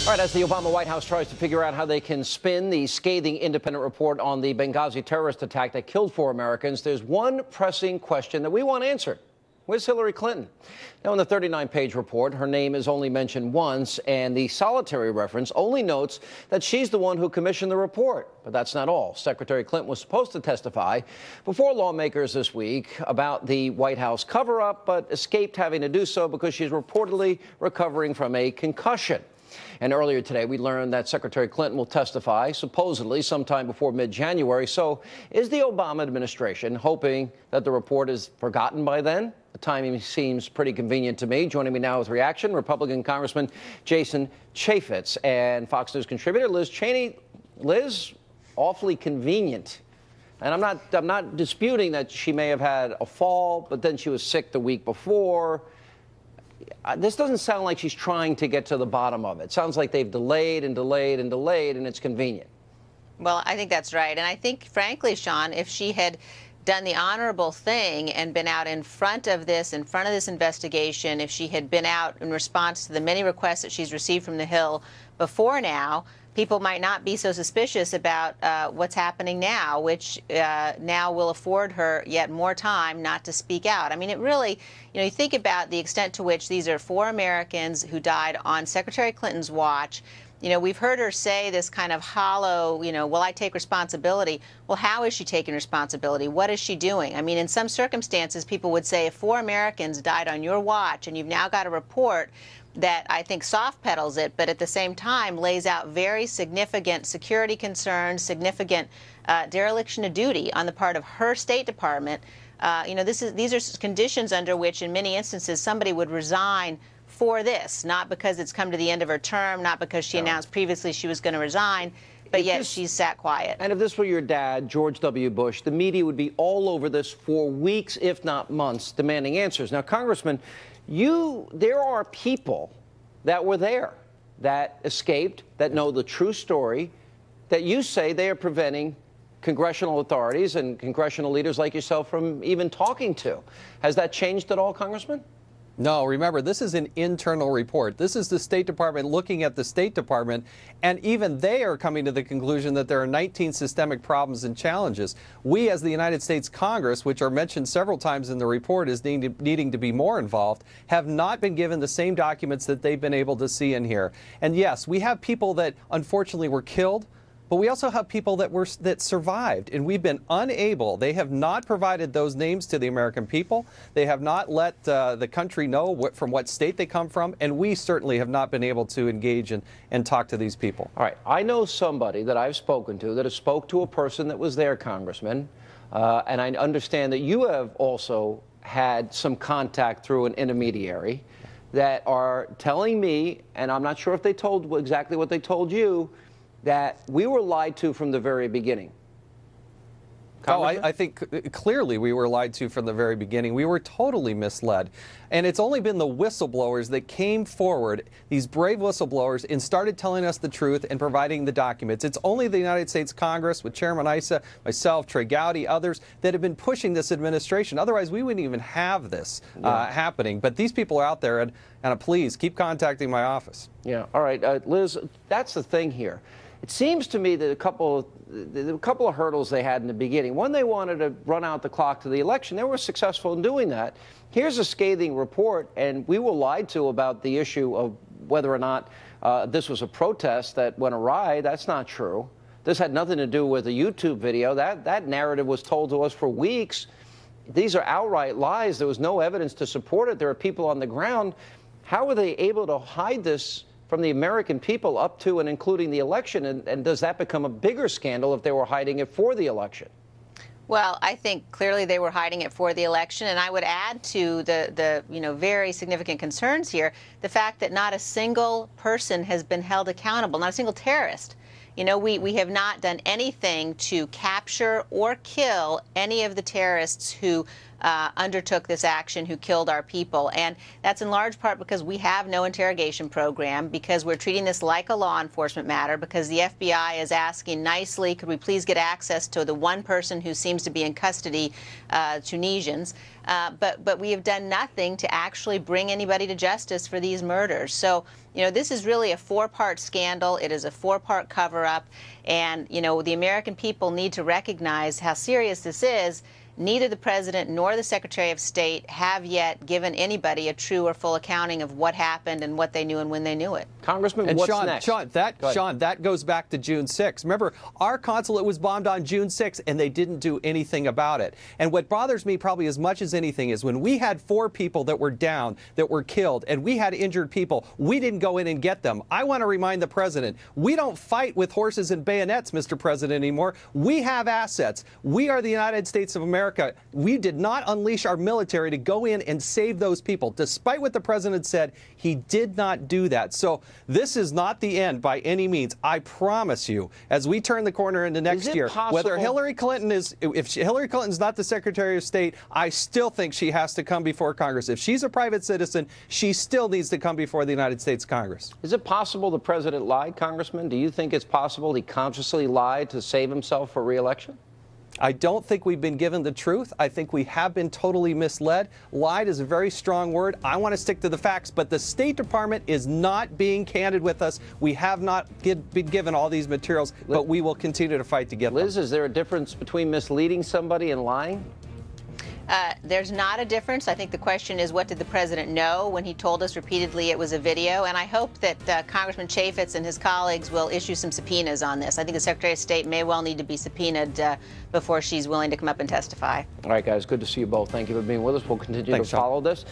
All right, as the Obama White House tries to figure out how they can spin the scathing independent report on the Benghazi terrorist attack that killed 4 Americans, there's one pressing question that we want answered. Where's Hillary Clinton? Now, in the 39-page report, her name is only mentioned once, and the solitary reference only notes that she's the one who commissioned the report. But that's not all. Secretary Clinton was supposed to testify before lawmakers this week about the White House cover-up, but escaped having to do so because she's reportedly recovering from a concussion. And earlier today, we learned that Secretary Clinton will testify, supposedly, sometime before mid-January. So is the Obama administration hoping that the report is forgotten by then? The timing seems pretty convenient to me. Joining me now with reaction, Republican Congressman Jason Chaffetz and Fox News contributor Liz Cheney. Liz, awfully convenient. And I'm not disputing that she may have had a fall, but then she was sick the week before. This doesn't sound like she's trying to get to the bottom of it. It sounds like they've delayed and delayed and delayed, and it's convenient. Well, I think that's right. And I think, frankly, Sean, if she had done the honorable thing and been out in front of this investigation, if she had been out in response to the many requests that she's received from the Hill before now, people might not be so suspicious about what's happening now, which now will afford her yet more time not to speak out. I mean, it really, you think about the extent to which these are 4 Americans who died on Secretary Clinton's watch. We've heard her say this kind of hollow, will I take responsibility? Well, how is she taking responsibility? What is she doing? I mean, in some circumstances, people would say if 4 Americans died on your watch and you've now got a report that I think soft pedals it, but at the same time lays out very significant security concerns, significant dereliction of duty on the part of her State Department. These are conditions under which, in many instances, somebody would resign for this, not because it's come to the end of her term, not because she announced previously she was going to resign, but yet she's sat quiet. And if this were your dad, George W. Bush, the media would be all over this for weeks, if not months, demanding answers. Now, Congressman, there are people that were there, that escaped, that know the true story, that you say they are preventing congressional authorities and congressional leaders like yourself from even talking to. Has that changed at all, Congressman? No, remember, this is an internal report. This is the State Department looking at the State Department, and even they are coming to the conclusion that there are 19 systemic problems and challenges. We, as the United States Congress, which are mentioned several times in the report as needing to be more involved, have not been given the same documents that they've been able to see in here. And yes, we have people that unfortunately were killed, but we also have people that survived, and we've been unable. They have not provided those names to the American people. They have not let the country know from what state they come from, and we certainly have not been able to engage and talk to these people. All right. I know somebody that I've spoken to that has spoke to a person that was there, Congressman, and I understand that you have also had some contact through an intermediary that are telling me, and I'm not sure if they told exactly what they told you, that we were lied to from the very beginning. Oh, I think clearly we were lied to from the very beginning. We were totally misled. And it's only been the whistleblowers that came forward, these brave whistleblowers, and started telling us the truth and providing the documents. It's only the United States Congress, with Chairman Issa, myself, Trey Gowdy, others, that have been pushing this administration. Otherwise, we wouldn't even have this happening. But these people are out there, and please keep contacting my office. Yeah. All right. Liz, that's the thing here. It seems to me that a couple of hurdles they had in the beginning. One, they wanted to run out the clock to the election. They were successful in doing that. Here's a scathing report, and we were lied to about the issue of whether or not this was a protest that went awry. That's not true. This had nothing to do with a YouTube video. That narrative was told to us for weeks. These are outright lies. There was no evidence to support it. There are people on the ground. How were they able to hide this from the American people up to and including the election? And does that become a bigger scandal if they were hiding it for the election? Well, I think clearly they were hiding it for the election, and I would add to the very significant concerns here the fact that not a single person has been held accountable, not a single terrorist. We have not done anything to capture or kill any of the terrorists who undertook this action, who killed our people. And that's in large part because we have no interrogation program, because we're treating this like a law enforcement matter, because the FBI is asking nicely, could we please get access to the one person who seems to be in custody, Tunisians. But we have done nothing to actually bring anybody to justice for these murders. So, this is really a four-part scandal. It is a four-part cover-up. And, the American people need to recognize how serious this is. Neither the president nor the Secretary of State have yet given anybody a true or full accounting of what happened and what they knew and when they knew it. Congressman, and what's Sean, next? Sean, that goes back to June 6th. Remember, our consulate was bombed on June 6th, and they didn't do anything about it. And what bothers me probably as much as anything is when we had 4 people that were down, that were killed, and we had injured people, we didn't go in and get them. I want to remind the president, we don't fight with horses and bayonets, Mr. President, anymore. We have assets. We are the United States of America. We did not unleash our military to go in and save those people. Despite what the president said, he did not do that. So this is not the end by any means. I promise you, as we turn the corner into next year, whether Hillary Clinton is, if Hillary Clinton's not the Secretary of State, I still think she has to come before Congress. If she's a private citizen, she still needs to come before the United States Congress. Is it possible the president lied, Congressman? Do you think it's possible he consciously lied to save himself for re-election? I don't think we've been given the truth. I think we have been totally misled. Lied is a very strong word. I want to stick to the facts, but the State Department is not being candid with us. We have not been given all these materials, but we will continue to fight to get them. Liz, is there a difference between misleading somebody and lying? There's not a difference. I think the question is, what did the president know when he told us repeatedly it was a video? And I hope that Congressman Chaffetz and his colleagues will issue some subpoenas on this. I think the Secretary of State may well need to be subpoenaed before she's willing to come up and testify. All right, guys, good to see you both. Thank you for being with us. We'll continue to Thanks, Sean. follow this.